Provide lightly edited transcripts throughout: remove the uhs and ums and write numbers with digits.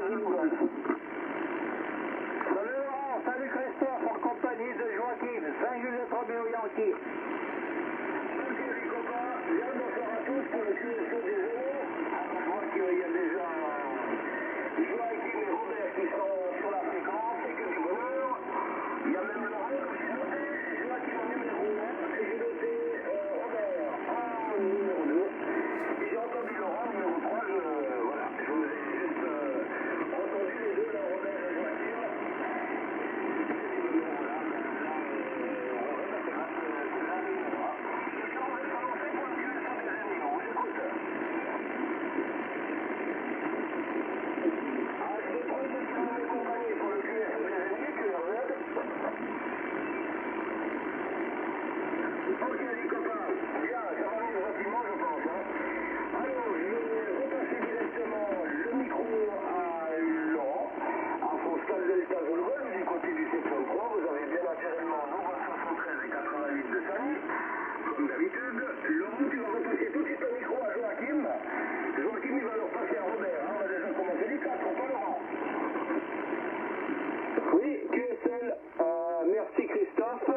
Zulu Golf. Salut Laurent, salut Christophe, en compagnie de Joachim, 5 Juliette Romeo Yankee. Ok les copains, bien bonsoir à tous pour le QSO des Zéros. Je vois qu'il y a déjà Joachim et Robert qui sont sur la fréquence, c'est que du bonheur. Il y a même Laurent que j'ai noté, Joachim en numéro 1, et j'ai noté Robert en numéro 2. Et j'ai entendu Laurent en numéro 3, voilà, je vous ai juste entendu les deux, là, Robert et Joachim. Ok les copains, bien, ça va aller rapidement je pense. Alors je vais repasser directement le micro à Laurent, à Fonstal Delta Volvo, du côté du 703. Vous avez bien naturellement nombre 73 et 88 de Samy, comme d'habitude. Laurent, tu vas repasser tout de suite le micro à Joachim. Joachim il va leur passer à Robert, on va déjà commencer les 4, pas Laurent. Oui, QSL, merci Christophe.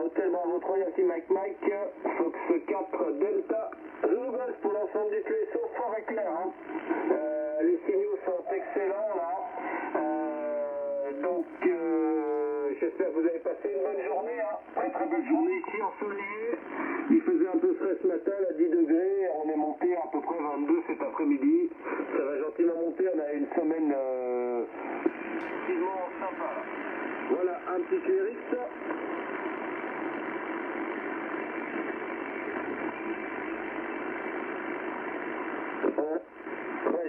Hôtel Bravo 3, Yankee Mike, Fox 4, Delta, Zulu Golf pour l'ensemble du QSO, fort et clair. Les signaux sont excellents là. Donc, j'espère que vous avez passé une bonne journée. Très très belle journée ici ensoleillée. Il faisait un peu frais ce matin, à 10 degrés. On est monté à peu près 22 cet après-midi. Ça va gentiment monter. On a une semaine effectivement sympa. Voilà, un petit QRX.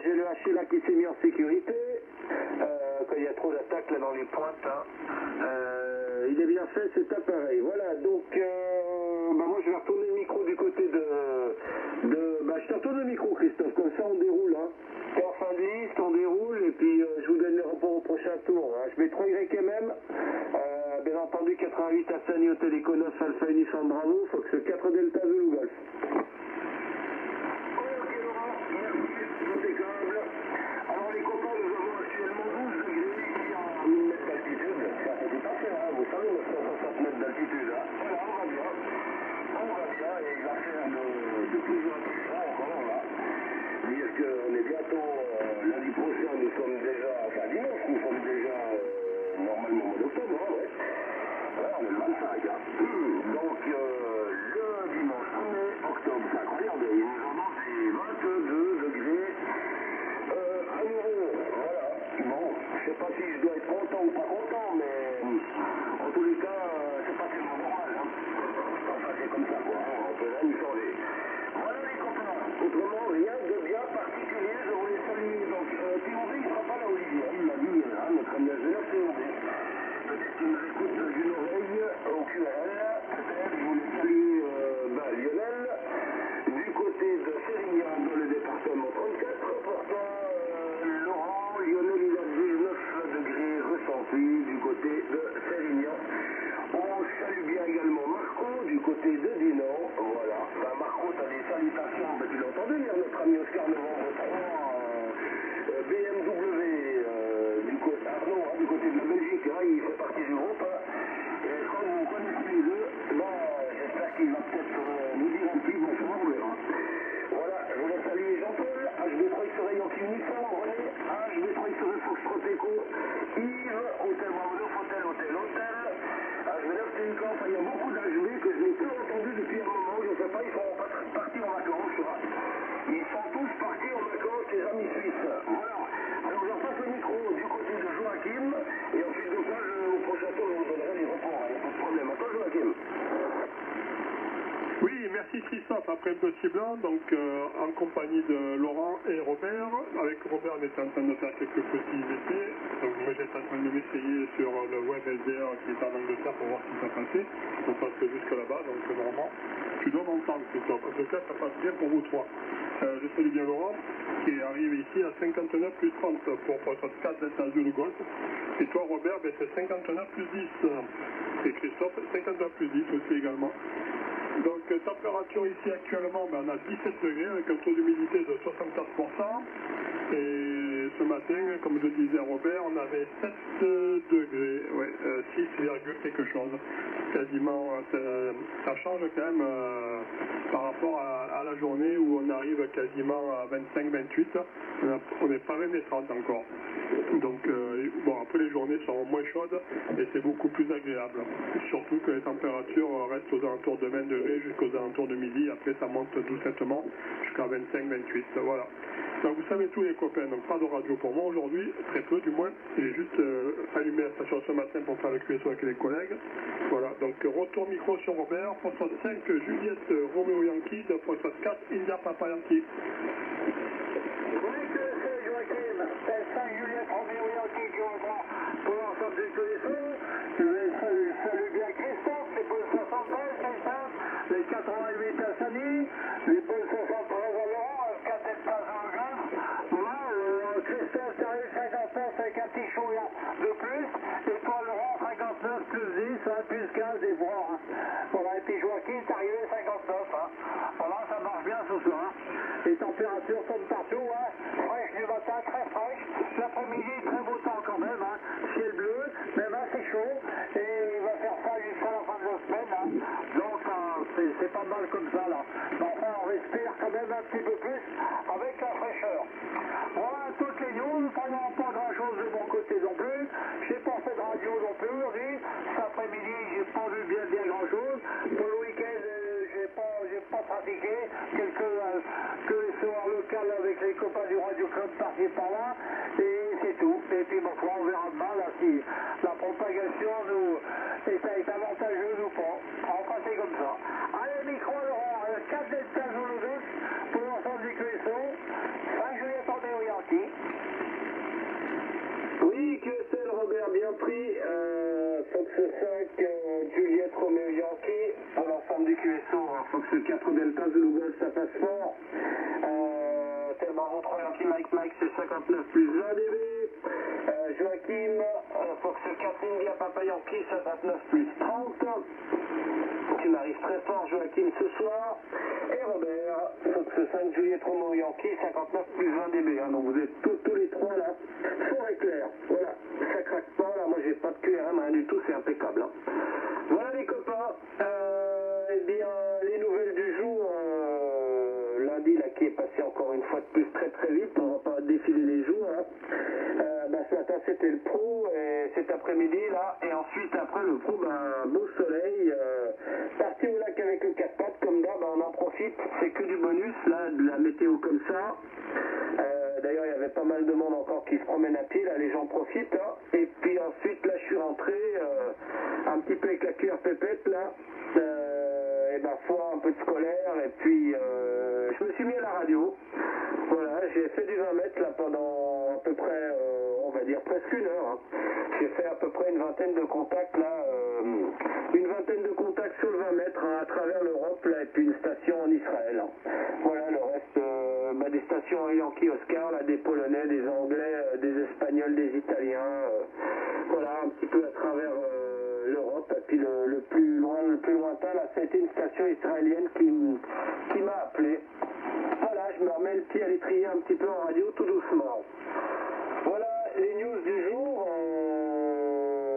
J'ai le HI là qui s'est mis en sécurité, quand il y a trop d'attaques là dans les pointes. Il est bien fait cet appareil. Voilà, donc moi je vais retourner le micro du côté je te retourne le micro Christophe, comme ça on déroule. C'est en fin de liste, on déroule et puis je vous donne le rapport au prochain tour. Je mets 3 YMM, bien entendu 88 Hassani au Téléconos Alpha Uniforme Bravo, Fox 4 Delta Zulu Golf. Impeccable. Alors les copains, nous avons actuellement 12 degrés ici à 1000 mètres d'altitude. Ça c'est pas cher, vous savez, 960 mètres d'altitude. Voilà, on va bien. On va bien et il va faire de plus en plus chaud encore là. Dire qu'on est bientôt lundi prochain, nous sommes déjà, enfin dimanche, nous sommes déjà normalement au mois d'octobre, ouais. Voilà, on est le 25. Donc le dimanche 1er octobre, c'est incroyable, il nous annonce des 22 degrés à nouveau. Voilà. Bon, je sais pas si je dois être content ou pas content, mais en tous les cas, c'est pas tellement normal. Enfin, c'est comme ça, quoi. On peut rien y changer. Voilà les copains. Autrement, rien de bien particulier. Je voulais saluer. Donc, Théodé, il sera pas là, Olivier. Il l'a dit, notre ami ingénieur Théodé. Peut-être qu'il nous écoute d'une oreille au QL. Peut-être, je voulais saluer Lionel. Du côté de Sérignan, dans le département 34, pourtant Laurent, Lionel, il a 19 degrés ressentis du côté de Sérignan. On salue bien également Marco du côté de Dinan. Voilà. Marco, tu as des salutations, tu l'as entendu hier, notre ami Oscar Novembre 3, BMW, du côté Arnaud, du côté de la Belgique, il fait partie du groupe. Et comme vous connaissez les deux, j'espère qu'il va peut-être nous dire un petit bonjour. Voilà, je voulais saluer Jean-Paul, HB3 X Yankee Uniforme, René, HB3 X Fox Proteco, Yves, Hôtel Bravo, Hôtel, HB9 Télécom, enfin il y a beaucoup d'HB que je n'ai plus entendu depuis un moment, je ne sais pas, ils sont partis en vacances, ils sont tous partis en vacances, les amis suisses. Voilà, alors je passe le micro du côté de Joachim, et ensuite de ça, au prochain tour, je vous donnerai des reports, il n'y a pas de problème. À toi Joachim. Oui, merci Christophe. Après un petit blanc, donc en compagnie de Laurent et Robert. Avec Robert, on était en train de faire quelques petits essais. Donc moi j'étais en train de m'essayer sur le web LDR qui est en Angleterre pour voir si ça passait. On passe jusque là-bas, donc normalement tu dois m'entendre Christophe. En tout cas, ça passe bien pour vous trois. Je salue bien Laurent qui arrive ici à 59 plus 30 pour votre stade d'États-Unis Golf. Et toi Robert, c'est 59 plus 10. Et Christophe, 59 plus 10 aussi également. Donc température ici actuellement, on a 17 degrés avec un taux d'humidité de 64%. Et ce ce matin, comme je disais à Robert, on avait 7 degrés, ouais, 6, quelque chose. Quasiment, ça change quand même par rapport à la journée où on arrive quasiment à 25-28. On n'est pas même les 30 encore. Donc, bon, après les journées sont moins chaudes et c'est beaucoup plus agréable. Surtout que les températures restent aux alentours de 20 degrés jusqu'aux alentours de midi. Après, ça monte doucettement jusqu'à 25-28. Voilà. Donc, vous savez tous les copains, donc pas de radio pour moi aujourd'hui, très peu du moins. J'ai juste allumé la station ce matin pour faire le QSO avec les collègues. Voilà, donc retour micro sur Robert, Foxtrot 5, Juliette Romeo Yankee, de Foxtrot 4, India Papa Yankee. C'est 5 Juliette Roméo Yankee qui reprend pour l'ensemble des connaissances. Je salue bien Christophe, les Pôles 73, Christophe, les 88 à Sani, les Pôles 73 à Laurent, 4 espaces au golf. Voilà, Christophe qui arrive 59 avec un petit chou de plus, et toi Laurent 59 plus 10, plus 15 des bras. Voilà, et puis Joaquin est arrivé 59. Voilà, ça marche bien ce soir. Les températures sont partout, fraîche du matin, très fraîche. L'après-midi, très beau temps quand même, ciel bleu, même assez chaud. Et il va faire ça jusqu'à la fin de la semaine. Donc c'est pas mal comme ça là. Enfin, on respire quand même un petit peu plus avec la fraîcheur. Voilà toutes les news, pas grand chose de mon côté non plus. J'ai pas fait de radio non plus aujourd'hui. Cet après-midi, j'ai pas vu bien grand chose. Pour le week-end, j'ai pas pratiqué. Que les soirs locales avec les copains du Radio Club par-ci par-là. Et c'est tout. Et puis bon, on verra demain là si la propagation est avantageuse ou pas. On va passer comme ça. Allez, micro Laurent, 4 Delta Zulu pour l'ensemble du QSO. 5 Juliette Roméo Yankee. Oui, QSL Robert bien pris. Fox 5 Juliette Roméo Yankee pour l'ensemble du QSO. Fox 4 Delta Zulu Golf, ça passe fort. Tellement 3 Yankee Mike c'est 59 plus 20 dB. Joachim, Fox 4 India Papa Yankee 59 plus 30. Tu m'arrives très fort Joachim ce soir. Et Robert, Fox 5 Juliette Roméo Yankee 59 plus 20 dB. Donc vous êtes tous les trois là, fort et clair. Voilà, ça craque pas là, moi j'ai pas de QRM, rien du tout, c'est impeccable. Voilà les copains, eh bien les nouvelles du jour, lundi là qui est passé encore une fois de plus très vite, on va pas défiler les jours. Ce matin c'était le pro et cet après-midi là, et ensuite après le pro, beau soleil, parti au lac avec le 4 pattes comme d'hab, on en profite, c'est que du bonus là, de la météo comme ça. D'ailleurs il y avait pas mal de monde encore qui se promène à pied, là les gens profitent. Et puis ensuite là je suis rentré un petit peu avec la cuillère pépette là, et foi un peu de scolaire, et puis je me suis mis à la radio. Voilà, j'ai fait du 20 mètres là pendant à peu près, on va dire presque une heure. J'ai fait à peu près une vingtaine de contacts là, sur le 20 mètres à travers l'Europe là, et puis une station en Israël. Voilà, le reste des stations Yankee Oscar, là, des Polonais, des Anglais, des Espagnols, des Italiens, voilà, un petit peu à travers l'Europe. Et puis le plus lointain là, ça a été une station israélienne qui m'a appelé. Voilà, je me remets le pied à l'étrier un petit peu en radio tout doucement. Voilà les news du jour.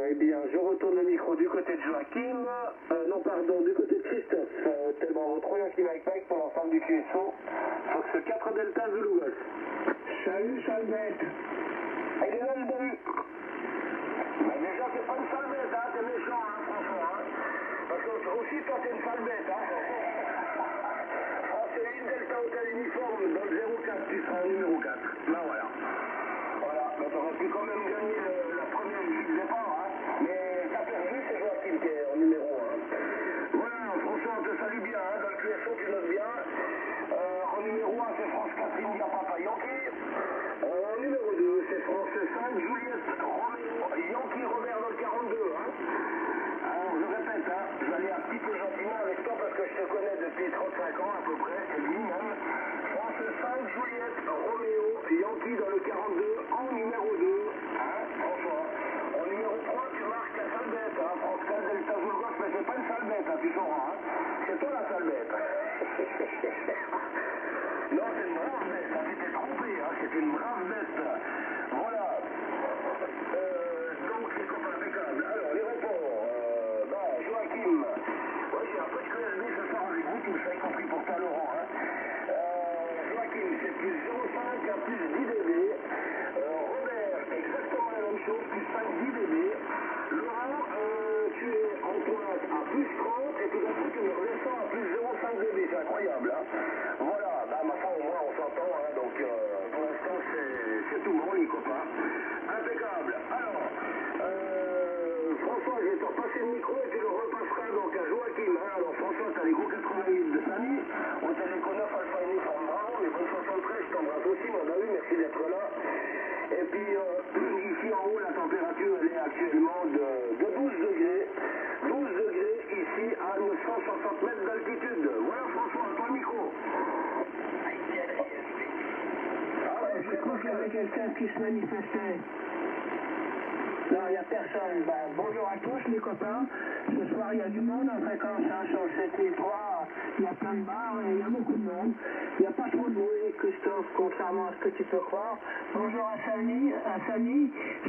Eh bien, je retourne le micro du côté de Joachim, du côté de Christophe, tellement 3 Yankee Mike pour l'ensemble du QSO. Fox 4 Delta Zulu Golf. Salut, sale bête. Il est là, le début. Mais déjà, c'est pas une sale bête, t'es méchant, franchement, Parce que aussi, toi, t'es une sale bête, c'est une Delta Hotel uniforme, dans le 04, tu seras en numéro 4. Là, voilà. Voilà, mais t'aurais pu quand même gagner la première équipe de départ, mais t'as perdu, c'est Joachim qui est en numéro 1. Voilà, François, on te salue bien, dans le QSO, tu notes bien. En numéro 1, c'est France Catherine India Papa Yankee. En numéro 2, c'est France 5, Juliette Roméo Yankee Robert dans le 42. Alors, je répète, je vais aller un petit peu gentiment avec toi parce que je te connais depuis 35 ans à peu près, et lui-même. France 5, Juliette Roméo Yankee dans le 42 en numéro 2. François. En numéro 3, tu marques la sale bête, France 4 Delta Zulu Golf, mais c'est pas une sale bête, tu sauras. C'est toi la sale bête. Non, c'est une brave bête, tu t'es trompé, c'est une brave bête. chaud, plus 5 10 dB. Laurent, tu es en pointe à plus 30 et tout d'un coup tu me redescends à plus 0,5 dB, c'est incroyable. Hein. Voilà, bah ma foi au moins on s'entend, hein, donc pour l'instant c'est tout bon les copains. Impeccable. Alors, François, je vais te repasser le micro et tu le repasseras donc à Joachim. Hein. Alors François, tu as les gros 88 de Samy, au Téléco 9 Alpha Uniforme Bravo, les bonnes 73, je t'embrasse aussi, mon ami, merci d'être là. Et puis ici en haut, la température elle est actuellement de 12 degrés. 12 degrés ici à 960 mètres d'altitude. Voilà François, ton micro. Je crois qu'il y avait quelqu'un qui se manifestait. Non, il n'y a personne. Ben, bonjour à tous les copains. Ce soir, il y a du monde en fréquence hein, sur le 7003. Il y a plein de bars et il y a beaucoup de monde. Il n'y a pas trop de bruit, Christophe, contrairement à ce que tu peux croire. Bonjour à Samy.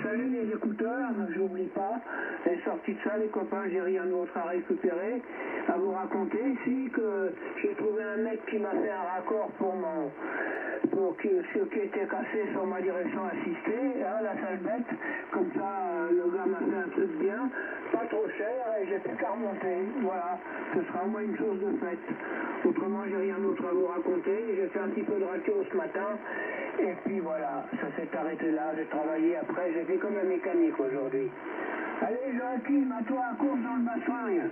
Salut les écouteurs, j'oublie pas. Et sorti de ça, les copains, j'ai rien d'autre à récupérer. À vous raconter ici que j'ai trouvé un mec qui m'a fait un raccord pour ce qui était cassé sur ma direction assistée, hein, la salle bête. Comme ça, le gars m'a fait un truc bien, pas trop cher, et j'ai plus qu'à remonter. Voilà, ce sera au moins une chose de faite. Autrement, j'ai rien d'autre à vous raconter. J'ai fait un petit peu de radio ce matin, et puis voilà, ça s'est arrêté là. J'ai travaillé après, j'ai fait comme un mécanique aujourd'hui. Allez, Joachim, à toi, course dans le bassin.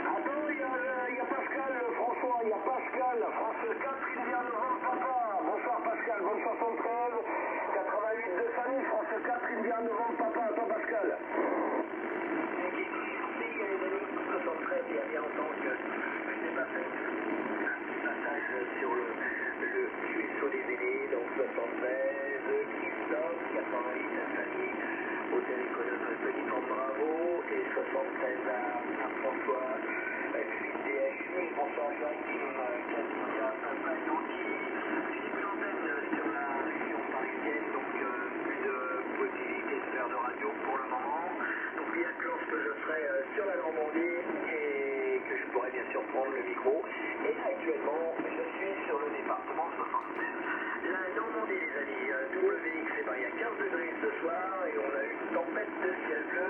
Attends, il y a Pascal, François, il y a Pascal, France 4, India Novembre Papa. Bonsoir Pascal, bonne 73, 88 de Fanny, France 4, India Novembre Papa. Attends Pascal. Merci les amis, 73, il y a bien longtemps que je n'ai pas fait un passage sur le QSO des aînés, donc 73, Christophe, 88 à Fanny, au Téléco 9 Uniforme Bravo, et 73 à François, Philippe DH, bonsoir Joachim, Cassia, Maillot, qui n'est plus l'antenne sur la région parisienne, donc plus de possibilité de faire de radio pour le moment. Donc il y a que lorsque je serai sur la Normandie et que je pourrai bien sûr prendre le micro. Et actuellement, je suis sur le département 76. La Normandie, les amis, WX, eh ben, il y a 15 degrés ce soir et on a eu une tempête de ciel bleu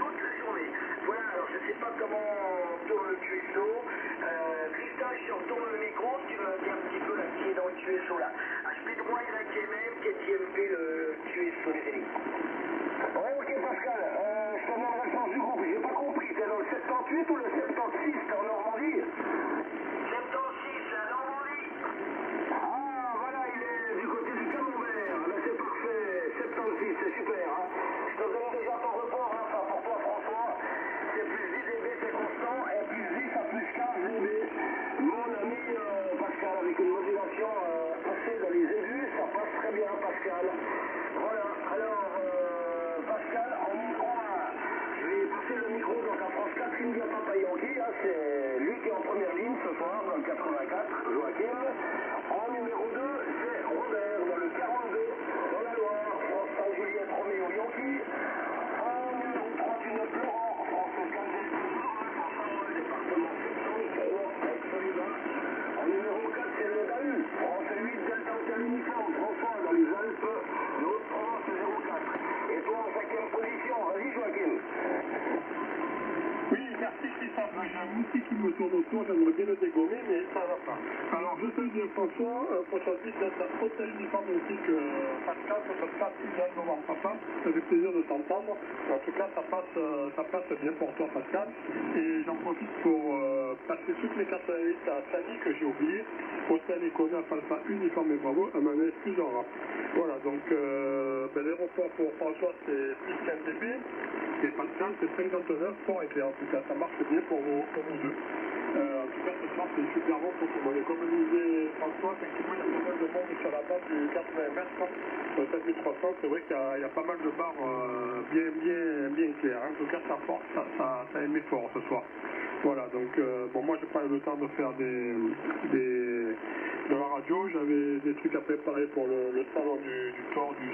toute la journée. Voilà, alors je ne sais pas comment tourne le QSO. Christophe, je retourne le micro, tu me dis un petit peu là qui est dans le QSO là. HP3, YMM, KTMP, le QSO les amis. Ouais, ok Pascal, je te demande le sens du groupe, j'ai pas compris, t'es dans le 78 ou le 76, t'es en Normandie? 76, la Normandie. Ah, voilà, il est du côté du Camembert, là c'est parfait, 76, c'est super, hein. Je te donne déjà ton report, hein, enfin pour toi François, c'est plus 10 dB, c'est constant, et plus 10 à plus 15 dB. Mon ami Pascal, avec une modulation assez dans les aigus, ça passe très bien Pascal. Voilà, alors Pascal, en numéro 1, je vais passer le micro donc à France 4, India Papa Yankee, hein, c'est lui qui est en première ligne ce soir dans le 84, Joachim. En numéro 2, c'est Robert dans le 42, dans la Loire, France 5 Juliette Roméo Yankee. En numéro 3, tu notes Laurent, France 4 Delta département 73, Aix-Solidain. En numéro 4, c'est le DAU, France 8 Delta Hotel Uniforme, François dans les Alpes, de Haute-Provence 04. Et toi en 5e position, vas-y Joachim. Oui, merci Christophe. J'ai un outil qui me tourne autour, j'aimerais bien le dégommer, mais ça va pas. Alors, je salue bien François, François Vite d'être un hôtel uniforme aussi que Pascal, ça se passe idéal devant papa. Ça fait plaisir de t'entendre. En tout cas, ça passe bien pour toi, Pascal. Et j'en profite pour passer toutes mes 88 à Samy que j'ai oublié. Hôtel Icona Alpha Uniforme et Bravo, à Manès plus en rap. Voilà, donc les reports pour François, c'est plus 15 dB. Et Pascal, c'est 59 pour été. En tout cas, ça marche bien pour vous deux. En tout cas, ce soir, c'est une super vente pour tout le monde. Et comme disait François, effectivement, il y a pas mal de monde sur la base du 80 mètres. Sur le 7300, c'est vrai qu'il y a pas mal de barres bien claires. En tout cas, ça force, ça émet fort ce soir. Voilà, donc moi, j'ai pas eu le temps de faire de la radio. J'avais des trucs à préparer pour le salon du Thor du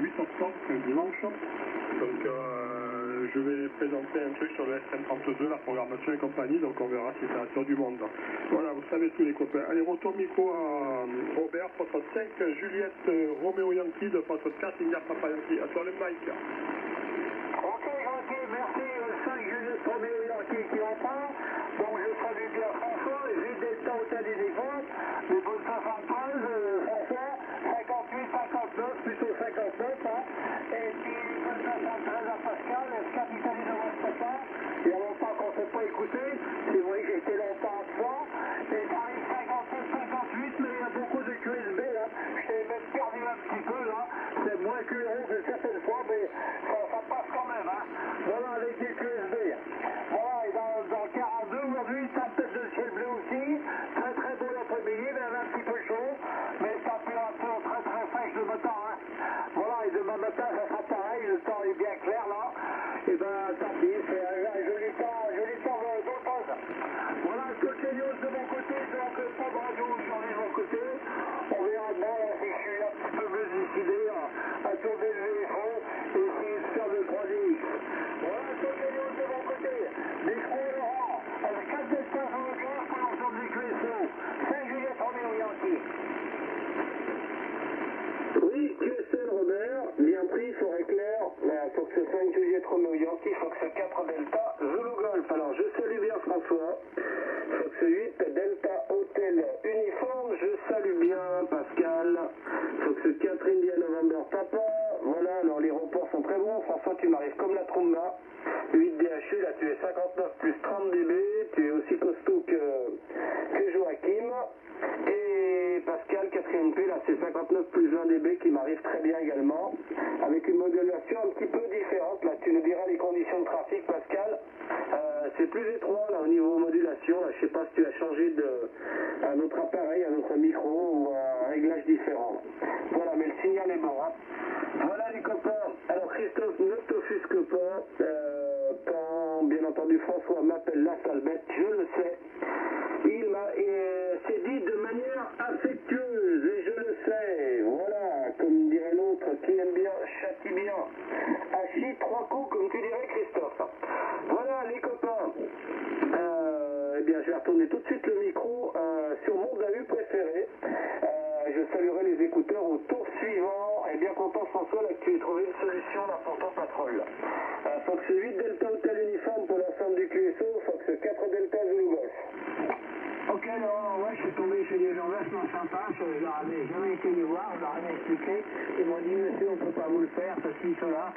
8 octobre, c'est un dimanche. Donc, je vais présenter un truc sur le SM32, la programmation et compagnie, donc on verra si ça attire du monde. Voilà, vous savez tous les copains. Allez, retour micro à Robert, poste 5, Juliette Roméo Yankee, de poste 4, India Papa Yankee. À toi le mic. Ok, gentil, merci. 5 Juliette Roméo Yankee qui entend. Donc je salue bien François, J Delta Hôtel Uniforme, les bonnes 73, François, 58, 59, plutôt 59, hein. Et puis bonne 73 à Pascal, capitaine de Papa. Il y a longtemps qu'on ne s'est pas écouté, c'est vrai que j'étais longtemps en fois. Et j'arrive 57, 58, mais il y a beaucoup de QSB là. Je t'ai même perdu un petit peu là. C'est moins QRO que certaines fois, mais ça passe quand même, hein. Voilà, avec des QSB. Voilà, et dans le 42, aujourd'hui, tempête de ciel bleu aussi. Très très beau l'après-midi, même un petit peu chaud. Mais température très très fraîche le matin, hein. Voilà, et demain matin, ça sera pareil, le temps est bien clair là. Et ben, tant pis, c'est un joli temps d'automne. Voilà, côté news de mon côté, donc pas de radio aujourd'hui de mon côté. On verra demain, là, si je suis un petit peu mieux décidé à tourner le VFO et essayer de faire le 3DX. Voilà, côté news de mon côté. Micro Laurent, avec 4 destins sur le gaz pour l'ensemble du QSO. 5 Juliette Roméo Yankee. Oui, QSL Robert, bien pris, forêt claire, Fox 5 Juliette Roméo Yankee, Fox 4 Delta, Zulu Golf. Alors je salue bien François, Fox 8 Delta Hôtel Uniforme, je salue bien Pascal, Fox 4 India November Papa. Voilà, alors les reports sont très bons, François tu m'arrives comme la tromba, 8 DHU, là tu es 59 plus 30 dB, tu es aussi costaud que Joachim. Et Pascal, 4ème P, là c'est 59 plus 20 dB qui m'arrive très bien également, avec une modulation un petit peu différente. Là tu nous diras les conditions de trafic Pascal, c'est plus étroit là au niveau modulation, là, je sais pas si tu as changé un autre appareil, un autre micro ou un réglage différent. Voilà, mais le signal est bon, hein. Voilà les copains, alors Christophe ne t'offusque pas, quand bien entendu François m'appelle la sale bête, je le sais. C'est dit de manière affectueuse, et je le sais, voilà, comme dirait l'autre qui aime bien, châtie bien. Achille, 3 coups, comme tu dirais Christophe. Voilà les copains, eh bien je vais retourner tout de suite le micro sur mon Dahu préféré. Je saluerai les écouteurs au tour suivant, et bien content François là, que tu aies trouvé une solution là, pour ton patrol. Fox 8 Delta Hotel Uniforme pour l'ensemble du QSO, Fox 4 Delta Zulu Golf. Ok, alors, ouais, je suis tombé chez des gens vachement sympas, je leur avais jamais été les voir, je leur avais expliqué, ils m'ont dit, monsieur, on ne peut pas vous le faire, ceci, cela,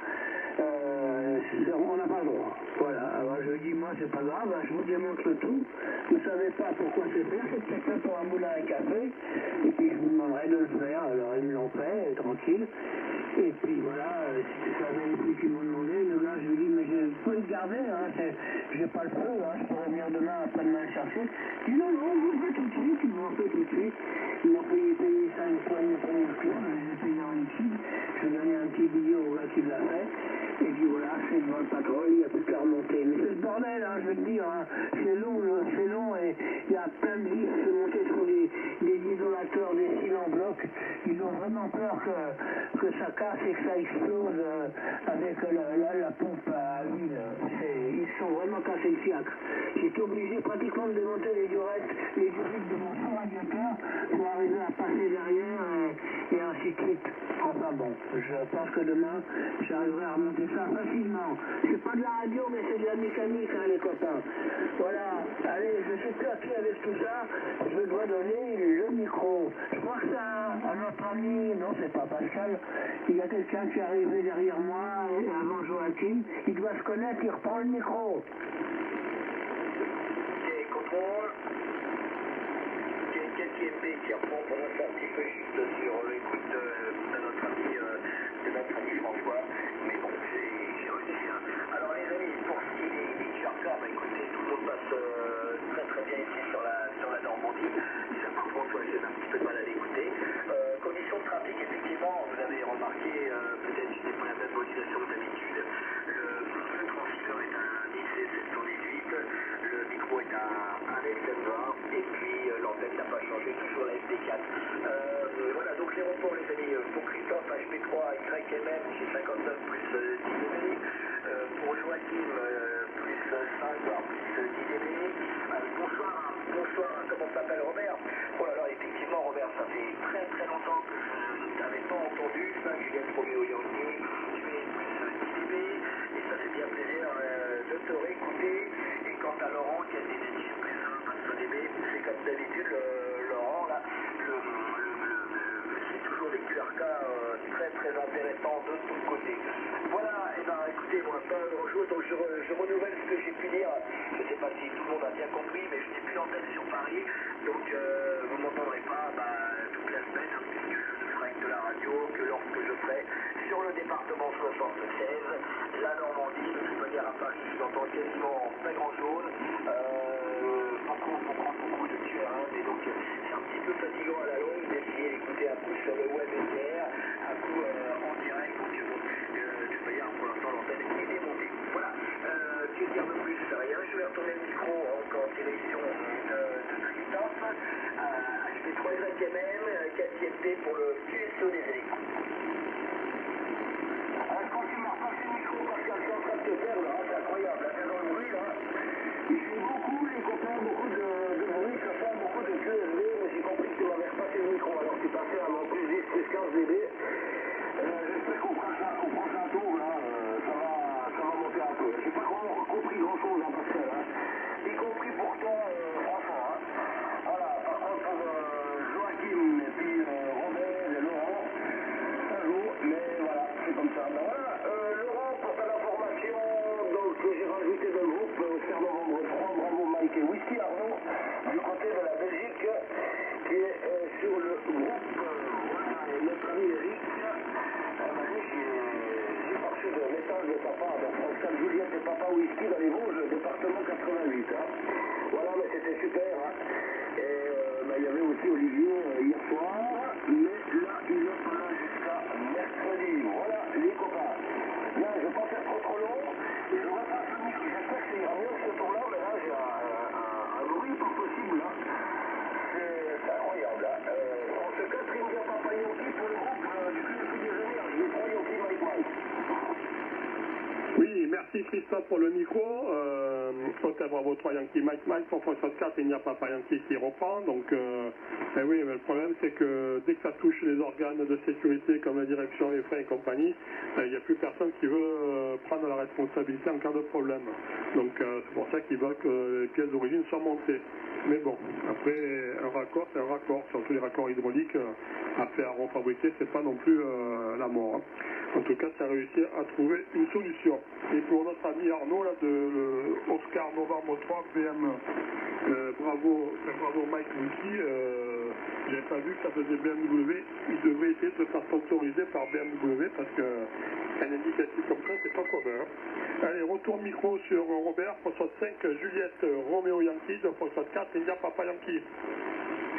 on n'a pas le droit. Voilà, alors je dis, moi, c'est pas grave, je vous démontre le tout, vous ne savez pas pourquoi c'est fait, c'est peut-être fait pour un moulin à café, et puis je vous demanderai de le faire, alors ils me l'ont fait, tranquille, et puis voilà, si ça savais les prix qu'ils m'ont demandé, le gars, je lui dis, mais je peux le garder, hein, j'ai pas le feu, hein, je pourrais venir demain, après-demain le chercher. Il dit, non, vous le faites tout de suite, ils m'ont fait tout de suite. Ils m'ont payé ça une fois, une première fois, je les ai payés en liquide. Je lui ai donné un petit billet au gars qui l'a fait. Et puis voilà, c'est devant le patron, il n'y a plus qu'à remonter. Mais c'est le bordel, hein, je veux te dire, hein. C'est long et il y a plein de vis qui sont montés sur des isolateurs, des cils en bloc. Ils ont vraiment peur que ça casse et que ça explose avec la pompe à huile. Ils se sont vraiment cassés le fiacre. J'étais obligé pratiquement de démonter les durettes de mon fond radiateur pour arriver à passer derrière et ainsi de suite. Enfin bon, je pense que demain, j'arriverai à remonter ça facilement. C'est pas de la radio, mais c'est de la mécanique, hein, les copains. Voilà, allez, je suis claqué avec tout ça, je dois donner le micro. Je crois que c'est à notre ami, non, c'est pas Pascal, il y a quelqu'un qui est arrivé derrière moi, avant Joachim, il doit se connaître, il reprend le micro. Contrôle. Quel TMP qui reprend pour nous faire un petit peu juste sur l'écoute de notre ami François. Mais bon, j'ai réussi. Hein. Alors les amis, pour ce qui est des chargeurs, bah écoutez, tout le monde passe très très bien ici sur la Normandie. C'est pas François, j'ai un petit peu de mal à l'écouter. Conditions de trafic, effectivement, vous avez remarqué, peut-être je n'ai pas la même modulation que d'habitude. Le transceiver est un IC718, le micro est un SM20, et puis l'antenne n'a pas changé, toujours la FD4. Voilà, donc les reports, les amis, pour Christophe, HP3, YMM, j'ai 59 plus 10 dB. Pour Joachim, plus 5, voire plus 10 dB. Bonsoir, comment s'appelle Robert? Oh là là, effectivement Robert, ça fait très très longtemps que je ne t'avais pas entendu. 5 Juliette Romeo Yankee, tu es plus 10 dB, et ça fait bien plaisir de te réécouter. Et quant à Laurent, qui a des éditions plus 1, 25 dB, c'est comme d'habitude, Laurent, là, c'est toujours des QRK très très intéressants de ton côté. Voilà, et ben écoutez, moi, pas grand-chose, donc je renouvelle ce que j'ai pu dire. Je ne sais pas si tout le monde a bien compris, mais je n'ai plus l'antenne sur Paris, donc vous ne m'entendrez pas toute la semaine, hein, puisque je ne ferai que de la radio, que lorsque je ferai sur le département 76, la Normandie. De toute manière, à Paris, je n'entends quasiment pas grand-chose. Beaucoup de QR1, et donc c'est un petit peu fatigant à la longue d'essayer d'écouter un coup sur le web SDR, un coup en direct, donc de toute manière, pour l'instant, l'antenne est démontée. Voilà, que dire de plus? Rien, je vais retourner le micro encore en direction de Christophe, HP3YMM, 4ème pour le QSO des électrons. Je continue à repasser le micro parce que je suis en train de te perdre, là, c'est incroyable, là, t'es dans le bruit, là. Il fait beaucoup, les copains, beaucoup de bruit, ça fait beaucoup de QSB, mais j'ai compris que tu m'avais repassé le micro, alors tu passais à mon plus 10, plus 15 dB. J'espère qu'on fera ça un tour, là, ça va monter un peu. J'ai pas compris grand-chose, hein, Pascal, hein. Y compris pour toi, franchement, hein. Voilà, par contre, pour Joachim, et puis Robert et Laurent, un jour, mais voilà, c'est comme ça. Ben voilà, Laurent, pour ta information, donc j'ai rajouté dans le groupe Auxerre Novembre 3, Bravo Mike et Whisky Arnaud, du côté de la Belgique, qui est sur le groupe, voilà, et notre ami Eric, j'ai pas reçu de message de papa, donc Pascal Juliette et Papa Whisky dans les Vosges, département 88. Hein. Voilà, mais c'était super. Hein. Et il y avait aussi Olivier hier soir, mais là, il est pas là jusqu'à mercredi. Voilà, les copains. Là, je ne vais pas faire trop long, et je repasse le micro. J'espère que c'est mieux ce tour-là, mais là, j'ai un bruit pas possible. Là. C'est incroyable. Hein. En ce cas, Trinidad Papa Yankee pour le groupe du QSO des énergies, les 3 Yankee Mike Mike. Oui, merci Christophe pour le micro. Hôtel Bravo 3 Yankee Mike Mike pour 64, il n'y a pas Papa Yankee qui reprend. Donc, oui, mais le problème c'est que dès que ça touche les organes de sécurité comme la direction, les freins et compagnie, il n'y a plus personne qui veut prendre la responsabilité en cas de problème. Donc, c'est pour ça qu'ils veulent que les pièces d'origine soient montées. Mais bon, après, un raccord, c'est un raccord. Surtout les raccords hydrauliques, à faire refabriquer, c'est pas non plus la mort. Hein. En tout cas, ça a réussi à trouver une solution. Et pour notre ami Arnaud, là, de Oscar Novembre 3, BM, bravo Mike Wiki, j'avais pas vu que ça faisait BMW. Il devrait essayer de se faire sponsoriser par BMW parce qu'un indicatif comme ça, c'est pas commun. Hein. Allez, retour micro sur Robert, 65 Juliette Romeo Yankee, de 64 India Papa Yankee.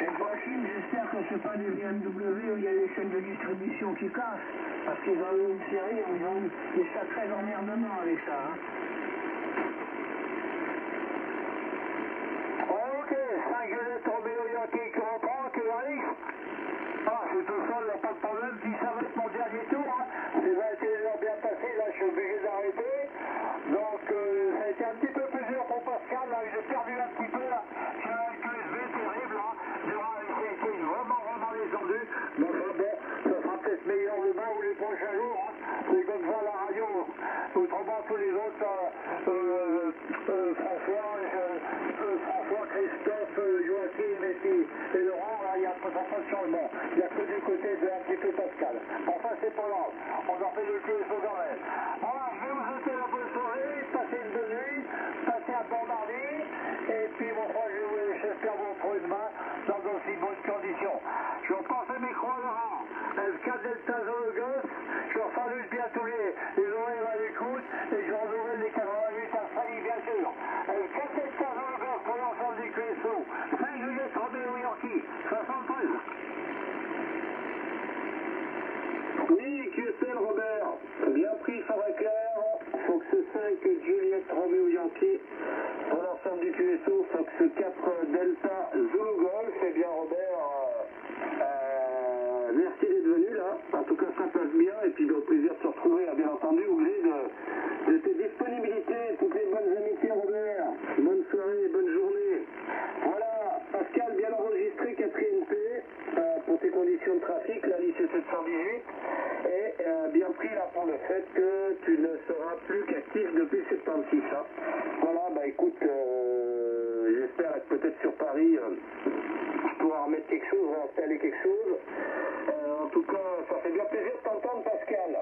Et Joachim, j'espère que c'est pas des BMW où il y a les chaînes de distribution qui cassent, parce qu'ils ont eu une série où ils ont eu des sacrés emmerdements avec ça. Hein. Ok, 5 Juliette Romeo Yankee qui reprend, que Alex. Ah, je suis tout seul, il n'y a pas de problème, si ça va être mon dernier tour, hein. C'est 21 heures bien passé, là je suis obligé d'arrêter. Donc ça a été un petit peu plus dur pour Pascal, là j'ai perdu un petit peu là. J'ai un QSB terrible là. C'est vraiment descendu. Donc bon, ça sera peut-être meilleur demain ou les prochains jours. Hein. C'est comme ça la radio. Autrement tous les autres, François, Christophe, Joachim et Laurent, il n'y a pas de changement. Il n'y a que du côté de un petit peu Pascal. Enfin c'est pas grave. On en fait le QSO quand même. Voilà, je vais vous souhaiter la bonne soirée, passez une bonne nuit, passez un bon mardi, et puis mon frère, j'espère vous retrouver demain dans aussi bonnes conditions. Je repasse le micro à Laurent. F4 Delta Zulu Golf, je salue bien tous les oreilles à l'écoute, et je renouvelle les 88 à Fanny bien sûr. F4 Delta Zulu Golf pour l'ensemble du QSO. 5 Juliette Romeo Yankee, 73. Oui, QSL Robert, bien pris, ça va clair. Fox 5 Juliette Romeo Yankee pour l'ensemble du QSO. Fox 4 Delta Zulu Golf. Eh bien Robert, merci d'être venu là. En tout cas ça passe bien et puis au plaisir de se retrouver, bien entendu, au gré de tes disponibilités. le fait que tu ne seras plus qu'actif depuis 76. Hein. Voilà, bah écoute, j'espère être peut-être sur Paris, pouvoir remettre quelque chose, réinstaller quelque chose. En tout cas, ça fait bien plaisir de t'entendre, Pascal.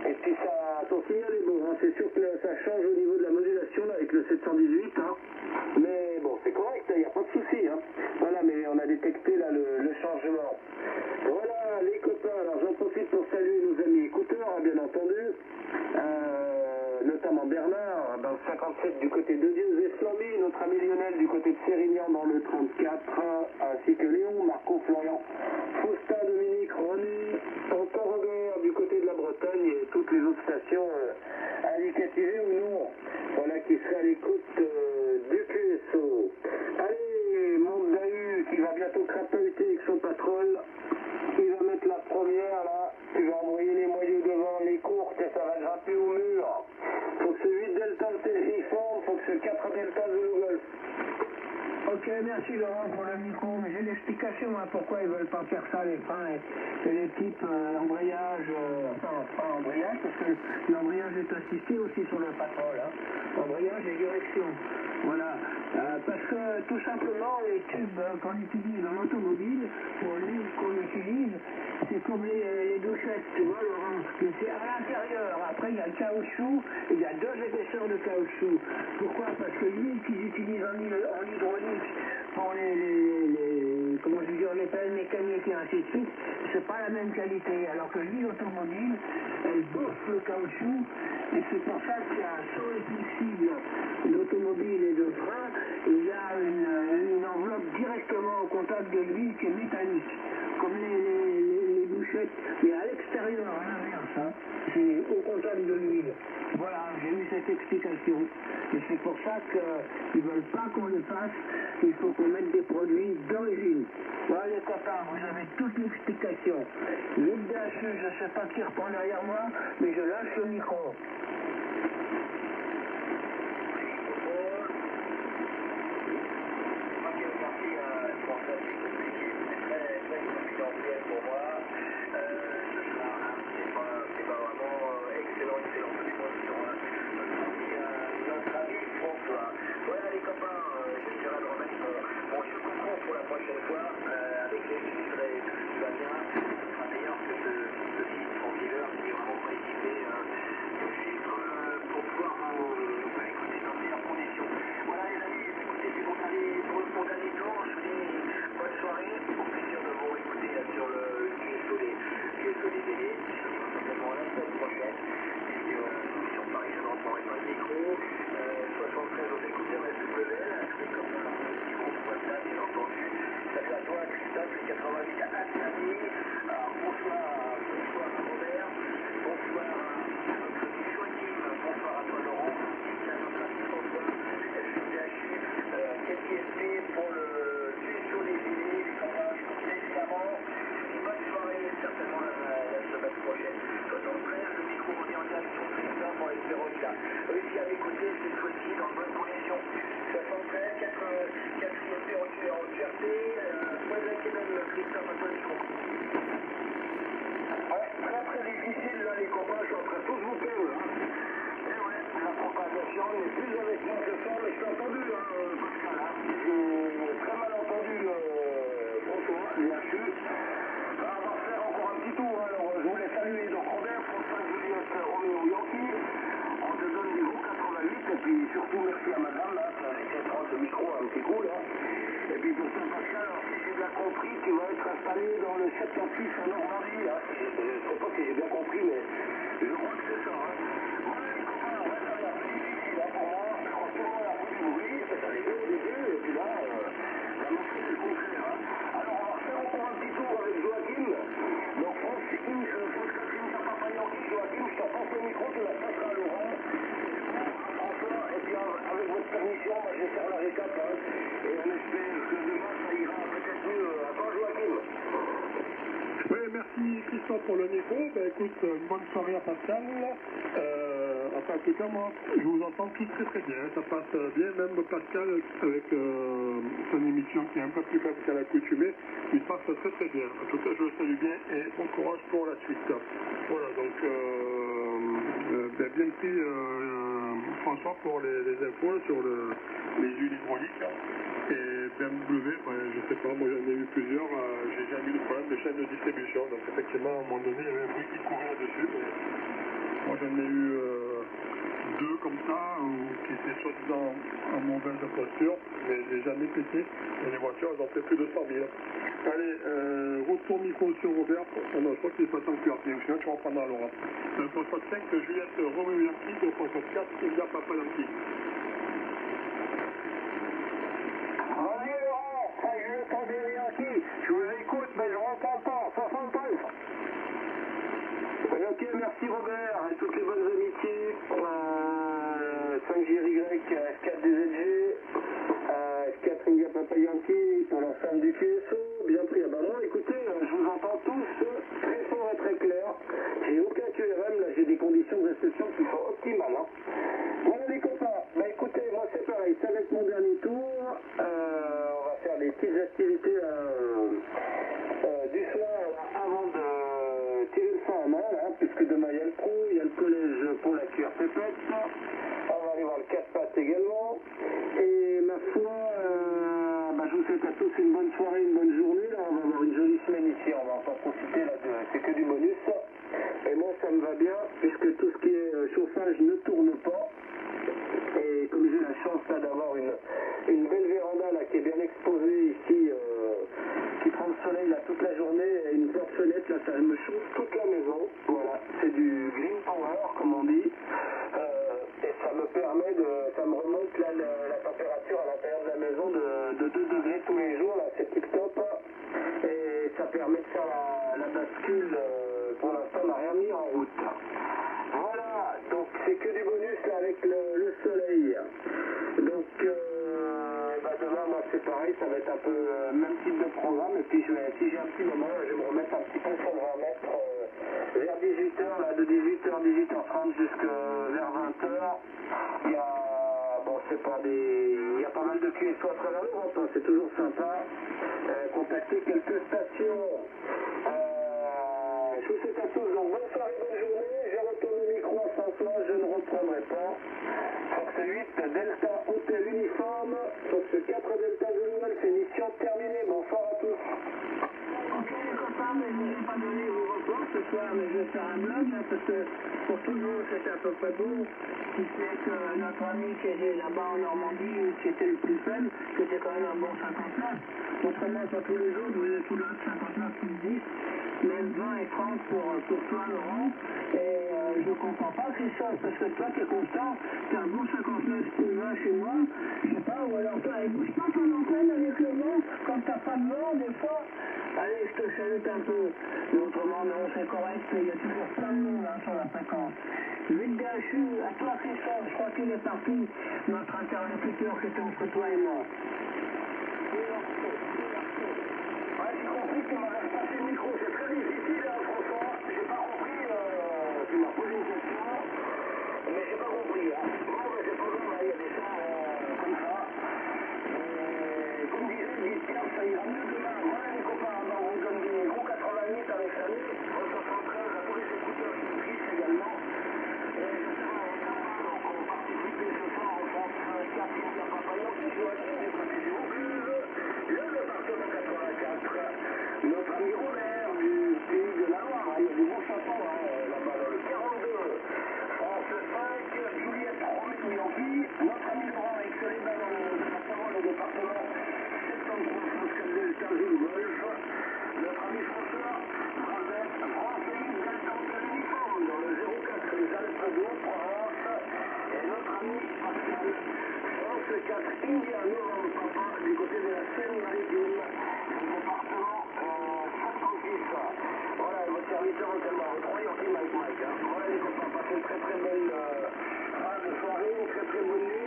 Et puis ça, ton signal est bon, hein. C'est sûr que ça change au niveau de la modulation là, avec le 718. Hein. Mais bon, c'est correct, il n'y a pas de souci. Hein. Voilà, mais on a détecté là le changement. Voilà, les copains, alors j'en profite pour saluer nos amis écouteurs, hein, bien entendu. Notamment Bernard, dans le 57 du côté de Dieu, Zeslambi, notre ami Lionel du côté de Sérignan dans le 34, ainsi que Léon, Marco, Florian, Faustin, Dominique, René, Tonton Robert du côté de la Bretagne et toutes les autres stations indicativées ou non, voilà, qui seraient à l'écoute du QSO. Allez, mon Dahu qui va bientôt crapahuter avec son patrol, il va mettre la première là, tu vas envoyer les moyeux devant les courtes et ça va grimper au mur. Faut que ce 8 delta de téléphone, faut que ce 4 delta de Golf. Ok, merci Laurent pour le micro, mais j'ai l'explication hein, pourquoi ils veulent pas faire ça les freins et les types embrayage, enfin pas embrayage parce que l'embrayage est assisté aussi sur le patrol, hein. Embrayage et direction. Voilà, parce que tout simplement les tubes qu'on utilise en automobile, pour l'huile qu'on utilise, c'est comme les douchettes, tu vois Laurent, mais c'est à l'intérieur, après il y a le caoutchouc, il y a deux épaisseurs de caoutchouc. Pourquoi? Parce que l'huile qu'ils utilisent en hydraulique pour comment je veux dire, les pelles mécaniques et ainsi de suite, c'est pas la même qualité, alors que l'huile automobile, elle bouffe le caoutchouc, et c'est pour ça qu'il y a sur les flexibles d'automobile et de frein, il y a une enveloppe directement au contact de l'huile qui est métallique, comme les bouchettes, mais à l'extérieur, à l'inverse, hein, c'est au contact de l'huile. Voilà, j'ai eu cette explication. Et c'est pour ça qu'ils ne veulent pas qu'on le fasse, il faut qu'on mette des produits d'origine. Voilà les copains, vous avez toute l'explication. Vite DHU, je ne sais pas qui reprend derrière moi, mais je lâche le micro. Pour moi, ce soir, c'est pas vraiment excellent sur notre ami François. Voilà les copains, j'essaierai de remettre mon jeu concours pour la prochaine fois, avec les chiffres et tout ce qui va bien, ce sera meilleur que ce site Franquilleur qui est vraiment pas équipé de chiffres pour pouvoir vous écouter dans de meilleures conditions. Voilà les amis, écoutez, c'est mon dernier tour, je vous dis bonne soirée, au plaisir de vous écouter sur le QSO des délais, je vous dis certainement la semaine prochaine, et sur Paris, je n'entendrai pas le micro, 73 aux écouteurs SWL, les copains qui comptent WhatsApp, bien entendu. Salut à toi, Christophe, 88 à Samy. Alors, bonsoir à Robert, bonsoir à notre ami Joachim, bonsoir à toi Laurent, à notre ami François, FUDHU, quel ISP pour le QSO des délais, les copains, je vous dis évidemment, bonne soirée, certainement la semaine prochaine. 73, le micro revient en direct sur Christophe, en espérant qu'il a réussi à m'écouter cette fois-ci dans de bonnes conditions. 73, 4 ISP en QRT, point de la Christophe, à toi le micro. Ouais, très difficile là les copains, je suis en train de tous vous perdre. Et ouais, la propagation n'est plus avec moi ce soir, mais je t'ai entendu, Pascal. J'ai très mal entendu François, bien sûr. On va faire encore un petit tour, alors je voulais saluer donc Robert, François, Juliette, Roméo, Yankee. On te donne du gros 88, et puis surtout merci à madame là, qui a laissé prendre le micro un petit coup là. Et puis pour toi Pascal, alors si j'ai bien compris, tu vas être installé dans le 76 en Normandie, là. Je ne sais pas si j'ai bien compris, mais je crois que c'est ça. Hein. Voilà les copains, ouais, ça va être difficile hein, pour moi. Je crois que tout le monde a pris du bruit, ça allait au début, et puis là, maintenant c'est le contraire. Hein. Alors on va refaire encore un petit tour avec Joachim. Donc France Catherine Papa Yankee, Joachim, je te passe le micro, tu la passeras à Laurent. François, et puis avec votre permission, moi, je vais faire la récap, hein, et on espère que demain ça ira peut-être mieux. Attends Joachim. Oui, merci Christophe pour le micro. Ben, écoute, une bonne soirée à Pascal. Enfin, en tout cas, moi, je vous entends tous très bien. Ça passe bien, même Pascal, avec son émission qui est un peu plus facile qu'à l'accoutumée, il passe très bien. En tout cas, je le salue bien et bon courage pour la suite. Voilà, donc fois sur les huiles hydrauliques. Et BMW, je sais pas, moi j'en ai eu plusieurs, j'ai jamais eu de problème de chaîne de distribution. Donc effectivement, à un moment donné, il y avait un bruit qui courait là-dessus. Moi j'en ai eu deux comme ça, qui étaient soi-disant en mauvaise posture, mais je n'ai jamais pété. Et les voitures, elles ont fait plus de 100 000. Allez, retour micro sur Robert. Ah non, je crois qu'il est passé en QRP, sinon tu reprendras Laurent. Poste 5, Juliette Romeo Yankee, de poste 4, India Papa Yankee. Allez Laurent, ça je l'entendais Yankee. Je vous écoute, mais je n'entends pas. 73. Ok, merci Robert, et toutes les bonnes amitiés. 5GY, F4DZG, F4 India Papa Yankee pour l'ensemble du QSO. Bien pris. Ah bah moi, écoutez, je vous entends tous très fort et très clair. J'ai aucun QRM, là j'ai des conditions de réception qui sont optimales. Hein. Voilà les copains. Bah écoutez, moi c'est pareil, ça va être mon dernier tour. On va faire des petites activités du soir avant de tirer le sang en main, hein, puisque demain il y a le pro, il y a le collège pour la QRPPET. On va aller voir le 4 pattes également. Et ma foi, je vous souhaite à tous une bonne soirée, une bonne journée. Là, on va avoir une jolie semaine ici, on va en profiter là, c'est que du bonus. Et moi ça me va bien, puisque tout ce qui est chauffage ne tourne pas. Et comme j'ai la chance là d'avoir une belle véranda là qui est bien exposée ici, qui prend le soleil là toute la journée, et une porte-fenêtre là, ça me chauffe toute la maison. Voilà, c'est du green power comme on dit. Et ça me permet ça me remonte là la température à l'intérieur de la maison de 2 degrés tous les jours, là c'est tip top. Et ça permet de faire la bascule, pour l'instant on n'a rien mis en route. Voilà, donc c'est que du bonus là avec le soleil. Donc demain moi c'est pareil, ça va être un peu même type de programme. Et puis si j'ai un petit moment, je vais me remettre un petit peu sur le 20 mètres vers 18h, là de 18h, 18h30 jusqu'à vers 20h. Il y a il y a pas mal de QSO à travers l'Europe, hein, c'est toujours sympa. Contacter quelques stations. Je vous souhaite à tous donc bonne soirée, bonne journée. Je retourne le micro à François, je ne reprendrai pas. Fox 8, Delta Hotel Uniforme. Fox 4, Delta Zulu, c'est mission terminée. Bonsoir à tous. Ok les copains, mais je ne vais pas donner vos reports ce soir, mais je vais faire un blog, hein, parce que pour tout le monde c'était à peu près beau. Si c'est que notre ami qui est là-bas en Normandie, qui était le plus faible, c'était quand même un bon 59. Autrement, pas tous les autres, vous avez tous les autres 59 plus 10, même 20 et 30 pour toi Laurent. Et je comprends pas Christophe, parce que toi t'es constant, t'as un bon 59 plus 20 chez moi, je sais pas, ou alors toi, elle bouge pas ton antenne avec le vent, comme t'as pas de vent des fois. Allez, je te salute un peu. Mais autrement, non, c'est correct, il y a toujours plein de monde hein, sur la fréquence. 8 DHU, à toi Christophe, je crois qu'il est parti, notre interlocuteur qui était entre toi et moi. Ouais, j'ai compris que tu m'avais repassé le micro, c'est très difficile, hein, François. J'ai pas compris, tu m'as posé une question, mais j'ai pas compris. Hein. Bon, c'est pas grave, il y a des gens comme ça. Comme disait Edith Piaf, ça ira mieux demain. Voilà les copains, on vous donne des gros 80 minutes avec Samy, 73 à tous les écouteurs qui trichent également. Et j'espère qu'on va participer ce soir en France 4 qui n'a pas payé, qui doit être du côté du Vaucluse, le département 84. Notre ami Robert du pays de la Loire, il y a des bons chansons là-bas dans le 42. France 5, Juliette Romeo Yankee, notre ami Laurent excellé dans la parole au département 73 France 4 Delta Zulu Golf. Notre ami François Brazette, France 8 Delta Hotel Uniforme dans le 04 les Alpes de Haute-Provence. Et notre ami Pascal, France 4 India Novembre Papa du côté de la Seine-Maritime, du département 76. Voilà, votre serviteur en tellement retrouvé, Mike. Voilà les copains, passez une très très belle fin de soirée, une très très bonne nuit.